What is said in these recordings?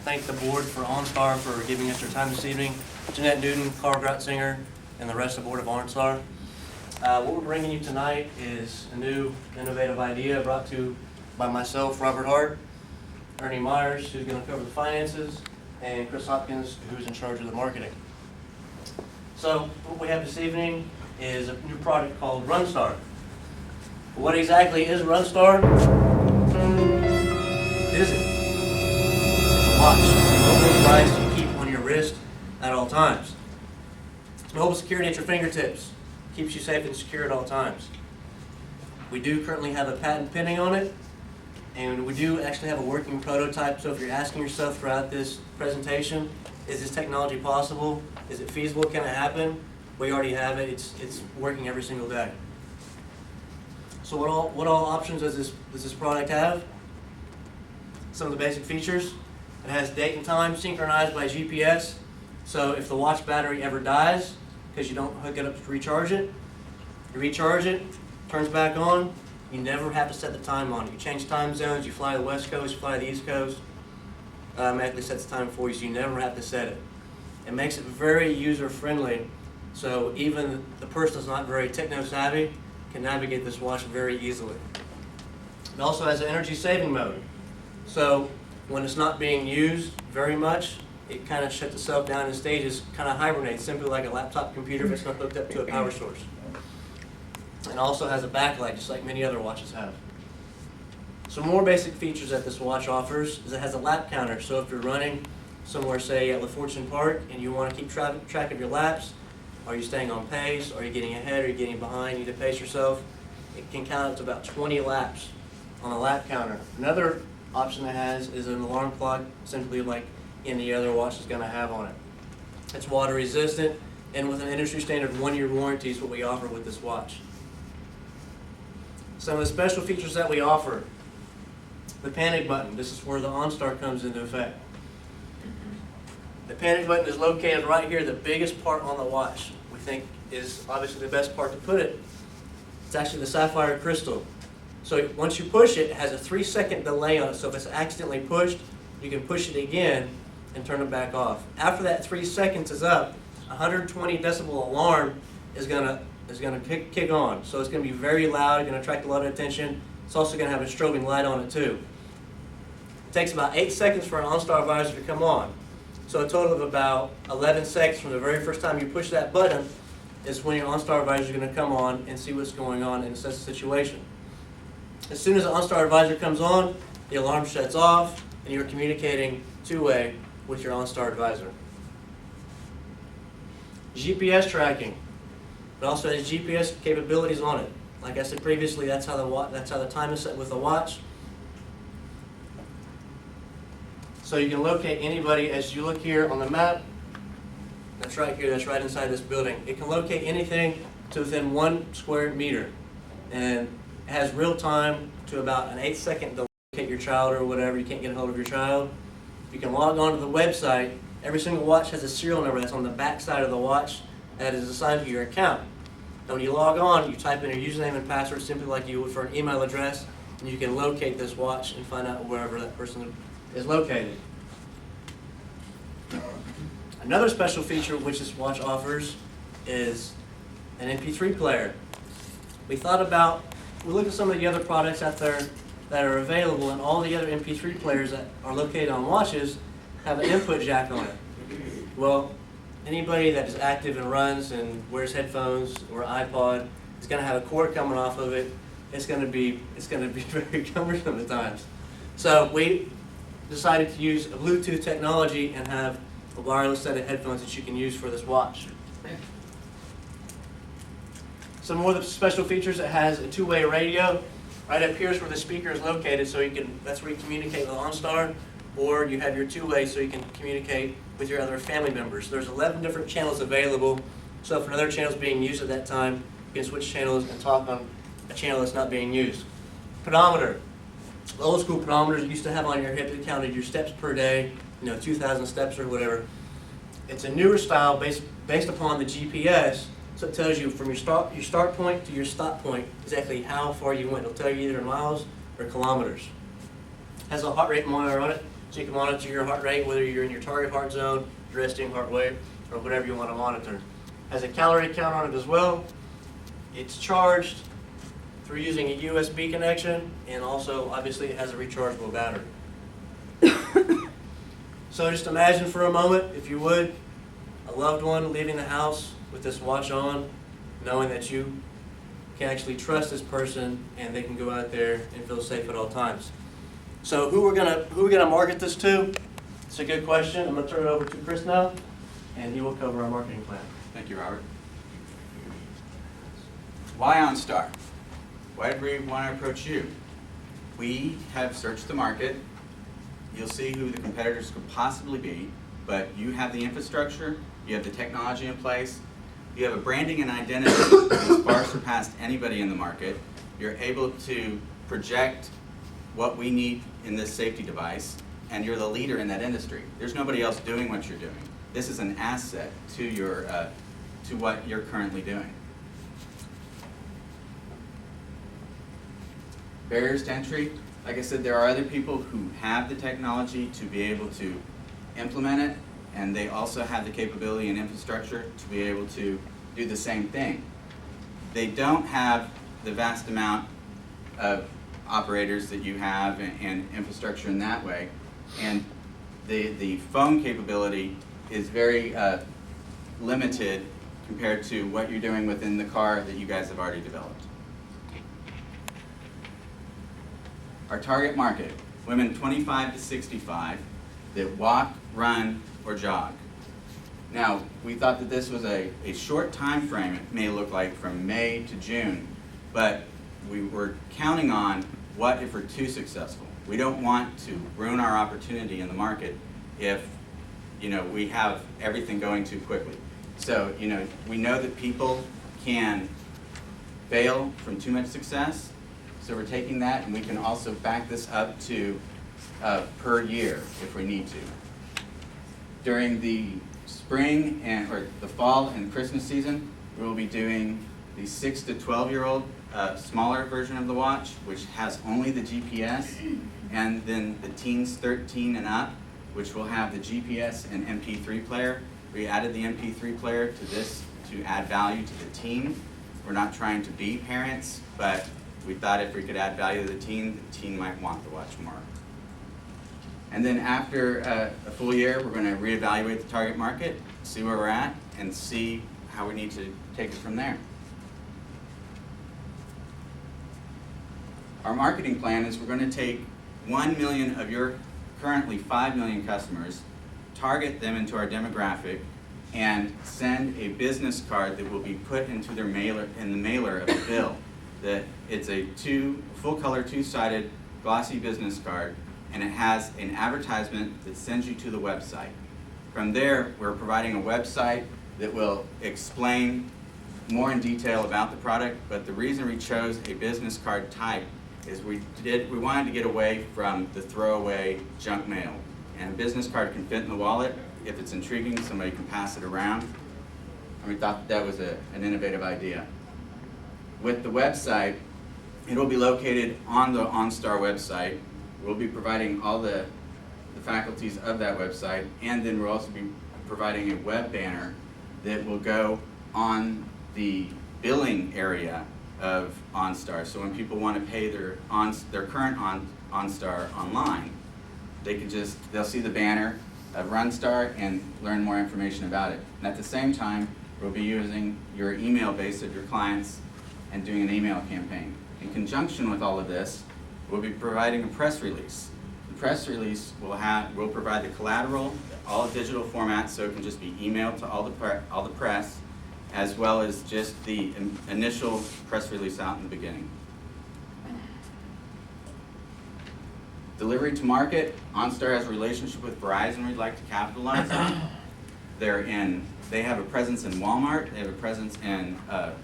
thank the board for Onstar for giving us their time this evening. Jeanette Newton, Carl Gratzinger, and the rest of the board of Onstar. What we're bringing you tonight is a new innovative idea brought to you by myself, Robert Hart, Ernie Myers, who's going to cover the finances, and Chris Hopkins, who's in charge of the marketing. So what we have this evening is a new product called Runstar. What exactly is Runstar? Is it? It's a watch. It's a mobile device you keep on your wrist at all times. It's mobile security at your fingertips. Keeps you safe and secure at all times. We do currently have a patent pending on it, and we do actually have a working prototype. So if you're asking yourself throughout this presentation, is this technology possible? Is it feasible? Can it happen? We already have it. It's working every single day. So what all options does this product have? Some of the basic features. It has date and time synchronized by GPS. So if the watch battery ever dies, because you don't hook it up to recharge it, you recharge it, turns back on, you never have to set the time on it. You change time zones, you fly the West Coast, you fly the East Coast, automatically sets the time for you, so you never have to set it. It makes it very user-friendly, so even the person that's not very techno-savvy can navigate this watch very easily. It also has an energy-saving mode. So when it's not being used very much, it kind of shuts itself down in stages, kind of hibernates, simply like a laptop computer if it's not hooked up to a power source. And also has a backlight, just like many other watches have. Some more basic features that this watch offers is it has a lap counter. So if you're running somewhere, say at La Fortune Park, and you want to keep track of your laps, are you staying on pace, are you getting ahead, are you getting behind, you need to pace yourself, it can count up to about 20 laps on a lap counter. Another option it has is an alarm clock, simply like any other watch is going to have on it. It's water resistant, and with an industry standard 1-year warranty is what we offer with this watch. Some of the special features that we offer: the panic button. This is where the Onstar comes into effect. The panic button is located right here, the biggest part on the watch. We think is obviously the best part to put it. It's actually the sapphire crystal. So once you push it, it has a 3-second delay on it. So if it's accidentally pushed, you can push it again and turn it back off. After that 3 seconds is up, 120 decibel alarm is gonna kick on. So it's gonna be very loud, gonna attract a lot of attention. It's also gonna have a strobing light on it too. It takes about 8 seconds for an Onstar visor to come on. So a total of about 11 seconds from the very first time you push that button is when your Onstar visor is gonna come on and see what's going on and assess the situation. As soon as the Onstar visor comes on, the alarm shuts off, and you're communicating two-way with your Onstar visor. GPS tracking. It also has GPS capabilities on it. Like I said previously, that's how the time is set with the watch. So you can locate anybody as you look here on the map. That's right here. That's right inside this building. It can locate anything to within 1 square meter, and it has real time to about an 8-second delay. Locate your child or whatever. You can't get a hold of your child. You can log on to the website. Every single watch has a serial number that's on the back side of the watch that is assigned to your account. And when you log on, you type in your username and password simply like you would for an email address, and you can locate this watch and find out wherever that person is located. Another special feature which this watch offers is an MP3 player. We looked at some of the other products out there that are available, and all the other MP3 players that are located on watches have an input jack on it. Well, anybody that is active and runs and wears headphones or iPod is going to have a cord coming off of it. It's going to be very cumbersome at times. So we decided to use a Bluetooth technology and have a wireless set of headphones that you can use for this watch. Some more of the special features: it has a 2-way radio. Right up here is where the speaker is located, so that's where you communicate with Onstar, or you have your 2-way so you can communicate with your other family members. There's 11 different channels available, so if another channel is being used at that time, you can switch channels and talk on a channel that's not being used. Pedometer. The old school pedometers you used to have on your hip that counted your steps per day, 2,000 steps or whatever. It's a newer style based upon the GPS. So it tells you from your start point to your stop point exactly how far you went. It'll tell you either in miles or kilometers. It has a heart rate monitor on it, So you can monitor your heart rate, whether you're in your target heart zone, resting heart rate, or whatever you want to monitor. Has a calorie count on it as well. It's charged through using a USB connection, and also obviously it has a rechargeable battery. So just imagine for a moment, if you would, a loved one leaving the house with this watch on, knowing that you can actually trust this person and they can go out there and feel safe at all times. So who we're gonna market this to? It's a good question. I'm gonna turn it over to Chris now, and he will cover our marketing plan. Thank you, Robert. Why Onstar? Why did we want to approach you? We have searched the market. You'll see who the competitors could possibly be, but you have the infrastructure, you have the technology in place, you have a branding and identity that has far surpassed anybody in the market. You're able to project what we need in this safety device, and you're the leader in that industry. There's nobody else doing what you're doing. This is an asset to your to what you're currently doing. Barriers to entry, like I said, there are other people who have the technology to be able to implement it, and they also have the capability and infrastructure to be able to do the same thing. They don't have the vast amount of operators that you have and infrastructure in that way, and the phone capability is very limited compared to what you're doing within the car that you guys have already developed. Our target market, women 25 to 65 that walk, run, or jog. Now, we thought that this was a short time frame, it may look like from May to June, but we were counting on what if we're too successful. We don't want to ruin our opportunity in the market if we have everything going too quickly. So we know that people can fail from too much success, so we're taking that and we can also back this up to per year if we need to. During the spring or the fall and Christmas season, we will be doing the 6 to 12-year-old smaller version of the watch, which has only the GPS, and then the teens 13 and up, which will have the GPS and MP3 player. We added the MP3 player to this to add value to the teen. We're not trying to be parents, but we thought if we could add value to the teen might want the watch more. And then after a full year, we're going to reevaluate the target market, see where we're at, and see how we need to take it from there. Our marketing plan is we're going to take 1 million of your currently 5 million customers, target them into our demographic, and send a business card that will be put into their mailer, in the mailer of the bill. That it's a full-color, two-sided, glossy business card, and it has an advertisement that sends you to the website. From there, we're providing a website that will explain more in detail about the product, but the reason we chose a business card type is we wanted to get away from the throwaway junk mail. And a business card can fit in the wallet. If it's intriguing, somebody can pass it around. And we thought that was an innovative idea. With the website, it'll be located on the Onstar website. We'll be providing all the faculties of that website, and then we'll also be providing a web banner that will go on the billing area of Onstar. So when people want to pay their current Onstar online, they'll see the banner of Runstar and learn more information about it. And at the same time, we'll be using your email base of your clients and doing an email campaign. In conjunction with all of this, we'll be providing a press release. The press release will provide the collateral, all digital formats, so it can just be emailed to all the press, as well as just the initial press release out in the beginning. Delivery to market, Onstar has a relationship with Verizon we'd like to capitalize on. They have a presence in Walmart, they have a presence in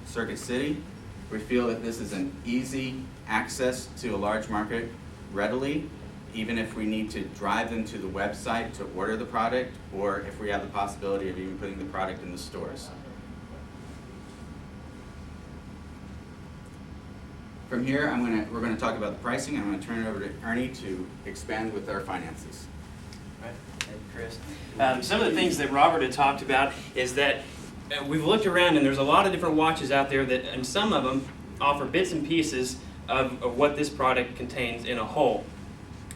Circuit City. We feel that this is an easy access to a large market readily, even if we need to drive them to the website to order the product, or if we have the possibility of even putting the product in the stores. From here, we're going to talk about the pricing. I'm going to turn it over to Ernie to expand with our finances. Right, and Chris. Some of the things that Robert had talked about is that we've looked around and there's a lot of different watches out there that, and some of them offer bits and pieces of what this product contains in a whole.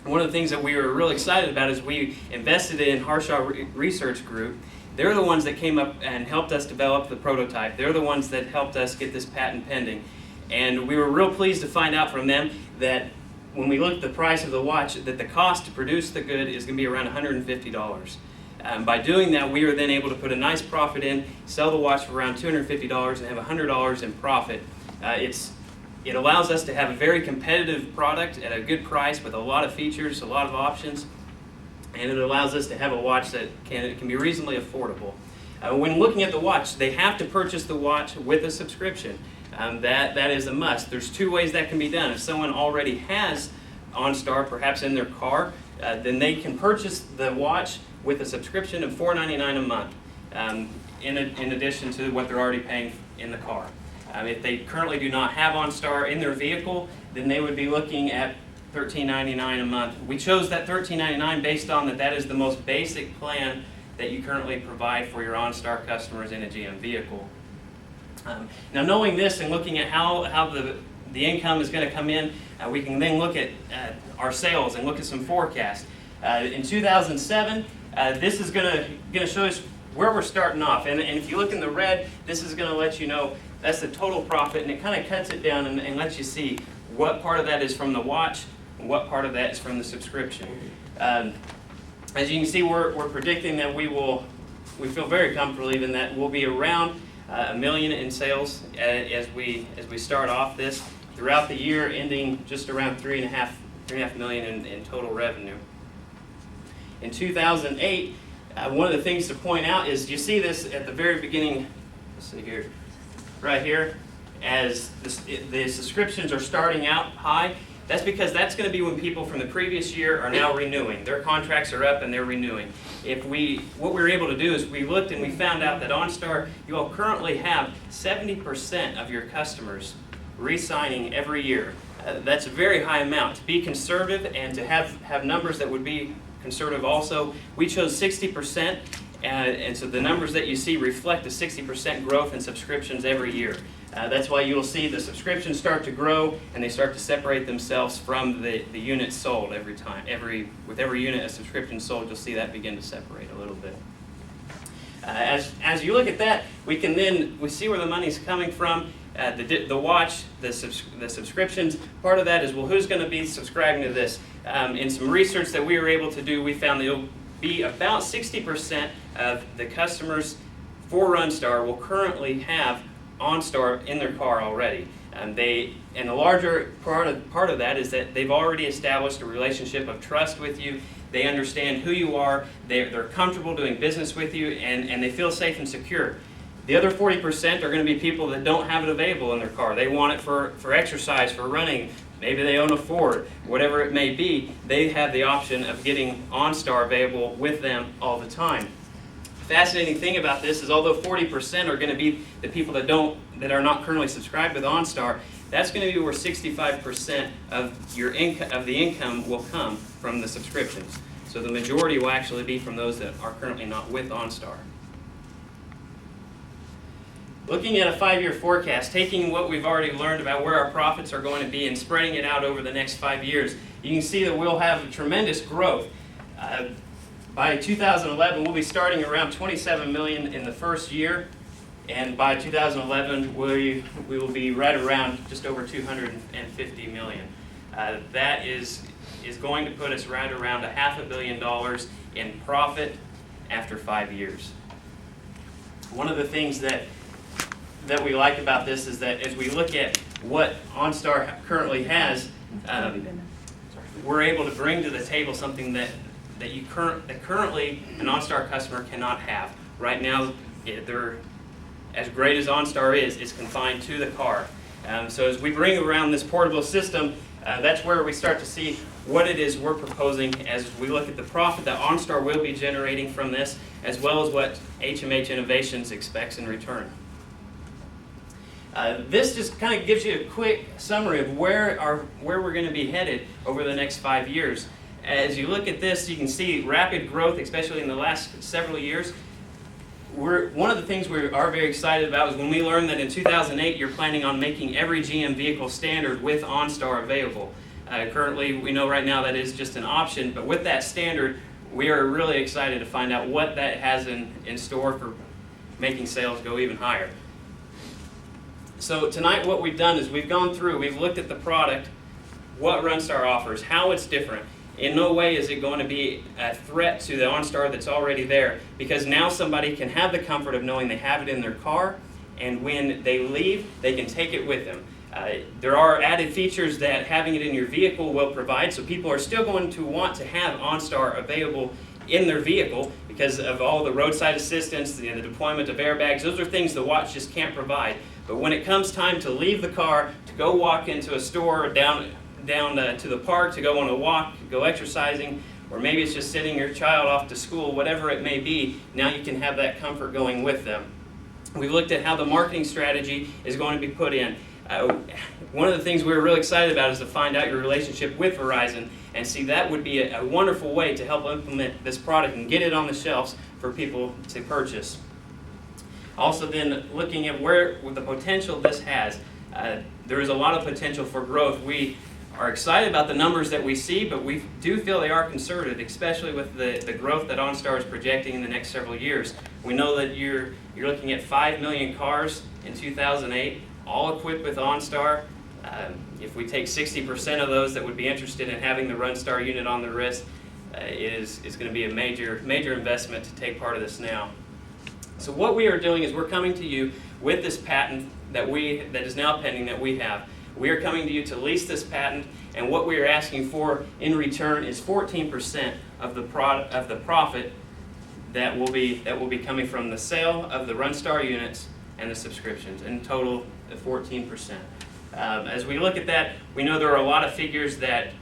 One of the things that we were really excited about is we invested in Harshaw Research Group. They're the ones that came up and helped us develop the prototype. They're the ones that helped us get this patent pending. And we were real pleased to find out from them that when we looked at the price of the watch, that the cost to produce the good is going to be around $150. By doing that, we were then able to put a nice profit in, sell the watch for around $250 and have $100 in profit. It allows us to have a very competitive product at a good price with a lot of features, a lot of options, and it allows us to have a watch that can be reasonably affordable. When looking at the watch, they have to purchase the watch with a subscription. That is a must. There's two ways that can be done. If someone already has OnStar, perhaps in their car, then they can purchase the watch with a subscription of $4.99 a month, in addition to what they're already paying in the car. If they currently do not have OnStar in their vehicle, then they would be looking at $13.99 a month. We chose that $13.99 based on that is the most basic plan that you currently provide for your OnStar customers in a GM vehicle. Now, knowing this and looking at how the income is going to come in, we can then look at our sales and look at some forecasts. In 2007, this is going to show us where we're starting off. And if you look in the red, this is going to let you know that's the total profit, and it kind of cuts it down and lets you see what part of that is from the watch and what part of that is from the subscription. As you can see, we're predicting that we feel very comfortable even that we'll be around $1 million in sales as we start off this throughout the year, ending just around $3.5 million in total revenue. In 2008, one of the things to point out is you see this at the very beginning. Let's see here, right here, as the subscriptions are starting out high. That's because that's going to be when people from the previous year are now renewing. Their contracts are up and they're renewing. What we were able to do is we looked and we found out that OnStar, you all currently have 70% of your customers re-signing every year. That's a very high amount. To be conservative and to have numbers that would be conservative also, we chose 60%, and so the numbers that you see reflect a 60% growth in subscriptions every year. That's why you'll see the subscriptions start to grow and they start to separate themselves from the units sold every time. With every unit of subscription sold, you'll see that begin to separate a little bit. As you look at that, we see where the money's coming from. The watch, the subscriptions, part of that is, well, who's going to be subscribing to this? In some research that we were able to do, we found that it'll be about 60% of the customers for OnStar will currently have OnStar in their car already. And the larger part of that is that they've already established a relationship of trust with you. They understand who you are, they're comfortable doing business with you, and they feel safe and secure. The other 40% are going to be people that don't have it available in their car. They want it for exercise, for running. Maybe they own a Ford, whatever it may be. They have the option of getting OnStar available with them all the time. Fascinating thing about this is, although 40% are going to be the people that are not currently subscribed with OnStar, that's going to be where 65% of the income will come from the subscriptions. So the majority will actually be from those that are currently not with OnStar. Looking at a 5-year forecast, taking what we've already learned about where our profits are going to be and spreading it out over the next 5 years, you can see that we'll have tremendous growth. By 2011, we'll be starting around $27 million in the first year, and by 2011, we will be right around just over $250 million. That is going to put us right around $500 million in profit after 5 years. One of the things that we like about this is that as we look at what OnStar currently has, we're able to bring to the table something that currently an OnStar customer cannot have. Right now, they're as great as OnStar is, it's confined to the car. So as we bring around this portable system, that's where we start to see what it is we're proposing as we look at the profit that OnStar will be generating from this, as well as what HMH Innovations expects in return. This just kind of gives you a quick summary of where we're going to be headed over the next 5 years. as you look at this, you can see rapid growth, especially in the last several years. One of the things we are very excited about is when we learned that in 2008 you're planning on making every GM vehicle standard with OnStar available. Currently, we know right now that is just an option, but with that standard, we are really excited to find out what that has in store for making sales go even higher. So tonight what we've done is we've gone through, we've looked at the product, what OnStar offers, how it's different. In no way is it going to be a threat to the OnStar that's already there, because now somebody can have the comfort of knowing they have it in their car, and when they leave, they can take it with them. There are added features that having it in your vehicle will provide, so people are still going to want to have OnStar available in their vehicle because of all the roadside assistance, the deployment of airbags. Those are things the watch just can't provide. But when it comes time to leave the car, to go walk into a store, down to the park, to go on a walk, go exercising, or maybe it's just sending your child off to school, whatever it may be, now you can have that comfort going with them. We've looked at how the marketing strategy is going to be put in. One of the things we were really excited about is to find out your relationship with Verizon and see that would be a wonderful way to help implement this product and get it on the shelves for people to purchase. Also then looking at with the potential this has, there is a lot of potential for growth. We are excited about the numbers that we see, but we do feel they are conservative, especially with the growth that OnStar is projecting in the next several years. We know that you're looking at 5 million cars in 2008, all equipped with OnStar. If we take 60% of those that would be interested in having the OnStar unit on the wrist, it's going to be a major investment to take part of this now. So what we are doing is we're coming to you with this patent that is now pending that we have. We are coming to you to lease this patent, and what we are asking for in return is 14% of the profit that will be coming from the sale of the OnStar units and the subscriptions. In total, 14%. As we look at that, we know there are a lot of figures that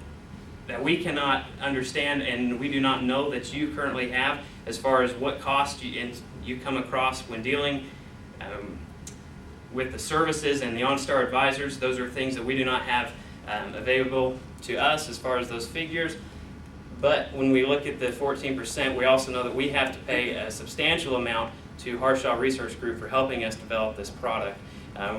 we cannot understand and we do not know that you currently have as far as what cost you come across when dealing with the services and the OnStar advisors. Those are things that we do not have available to us as far as those figures. But when we look at the 14%, we also know that we have to pay a substantial amount to Harshaw Research Group for helping us develop this product.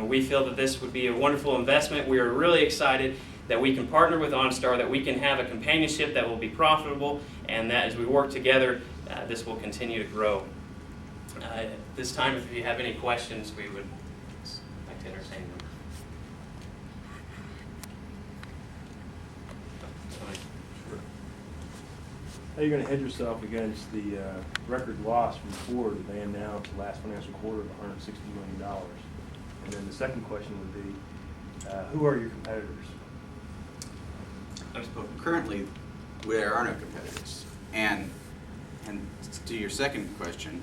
We feel that this would be a wonderful investment. We are really excited that we can partner with OnStar, that we can have a companionship that will be profitable, and that as we work together, this will continue to grow. At this time, if you have any questions, we would like to entertain them. How are you going to hedge yourself against the record loss from Ford that they announced last financial quarter of $160 million? And then the second question would be, who are your competitors? Well, currently, there are no competitors. And to your second question,